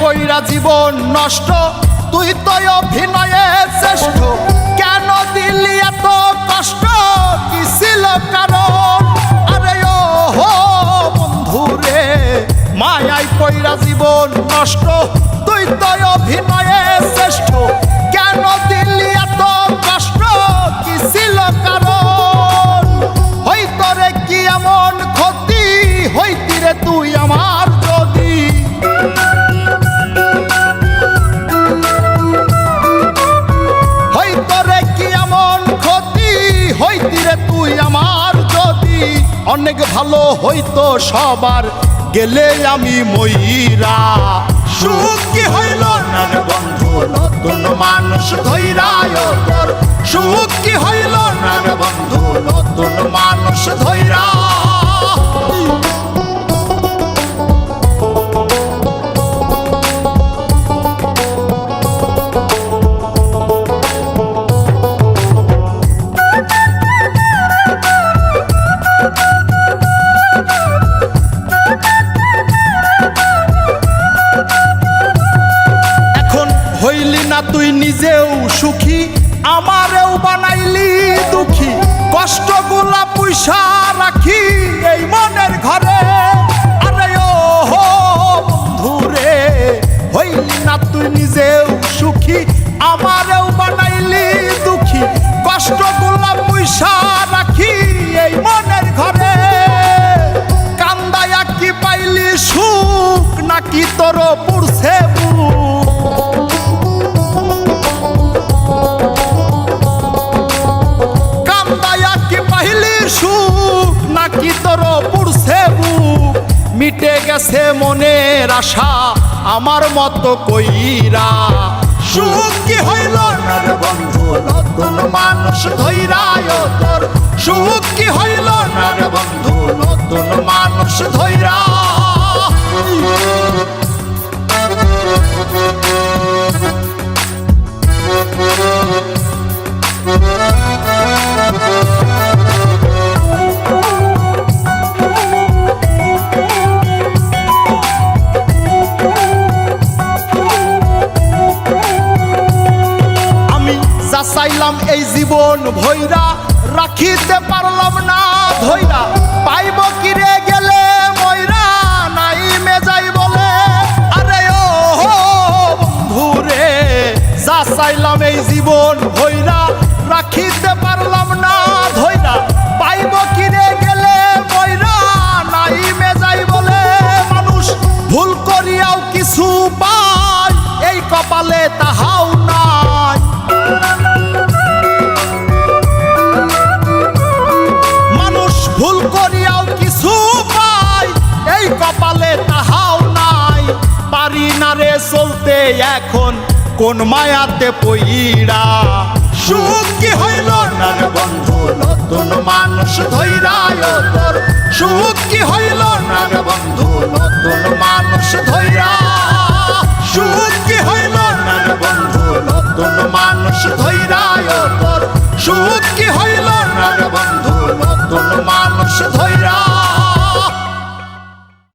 কইরা জীবন নষ্ট, তুই তো অভিনয়ে শ্রেষ্ঠ। কেন দিলি এত কষ্ট, কি ছিল কারণ? আরে ও হো বন্ধু রে, মায়ায় কইরা জীবন নষ্ট, তুই তো অভিনয়ে শ্রেষ্ঠ। কেন দিলি এত কষ্ট, কি ছিল কারণ? হইতো রে কি এমন ক্ষতি, হইতি রে তুই আমার যদি। হইতো রে কি এমন ক্ষতি, হইতি রে তুই আমার যদি। অনেক ভালো হইতো সবার, গেলে আমি ময়রা। সুখ কি হইল না রে বন্ধু, নতুন মানুষ ধৈরায় তোর। সুখ কি হইল না রে বন্ধু, নতুন মানুষ ধৈরা। হইলি না তুই নিজেও সুখী, আমারেও বানাইলি দুঃখী। কষ্টগুলা পয়সা রাখি এই মনের ঘরে। আরে ও হো বন্ধু রে, হইলি না তুই নিজেও সুখী, আমারেও বানাইলি দুঃখী। কষ্টগুলা পয়সা রাখি এই মনের ঘরে। কান্দায়া কি পাইলি সুখ, নাকি তোর পুরছে বুক? সুখ নাকি তোর পুরছে বুক? মিটে গেছে মনের আশা আমার মতো কইরা। সুখ কি হইল না রে বন্ধু, নতুন মানুষ ধৈরায় তোর। সুখ কি হইল না রে বন্ধু, নতুন মানুষ ধৈরা। চাইলাম এই জীবন ভৈরা, রাখিতে পারলাম না ধৈরা। পাইব কিরে গেলে ময়রা, নাই মে যাই বলে। আরে ও বন্ধু রে, যা চাইলাম এই জীবন ভৈরা, রাখিতে পারলাম না ধৈরা। পাইব কিরে গেলে ময়রা, নাই মে যাই বলে। মানুষ ভুল করিয়াও কিছু পায়, এই কপালে তাহাও নাই। ভুল করিয়াও কিছু পাই, এই কপালে তাহাও নাই। পারি না রে চলতে এখন কোন মায়াতে পইরা। সুখ কি হইল না রে বন্ধু, নতুন মানুষ ধৈরায় তোর। সুখ কি হইল না রে বন্ধু, নতুন মানুষ ধৈরা। সুখ কি হইল না রে বন্ধু, নতুন মানুষ ধৈরায় তোর। সুখ কি হইল না রে বন্ধু, নতুন মানুষ ধৈরা।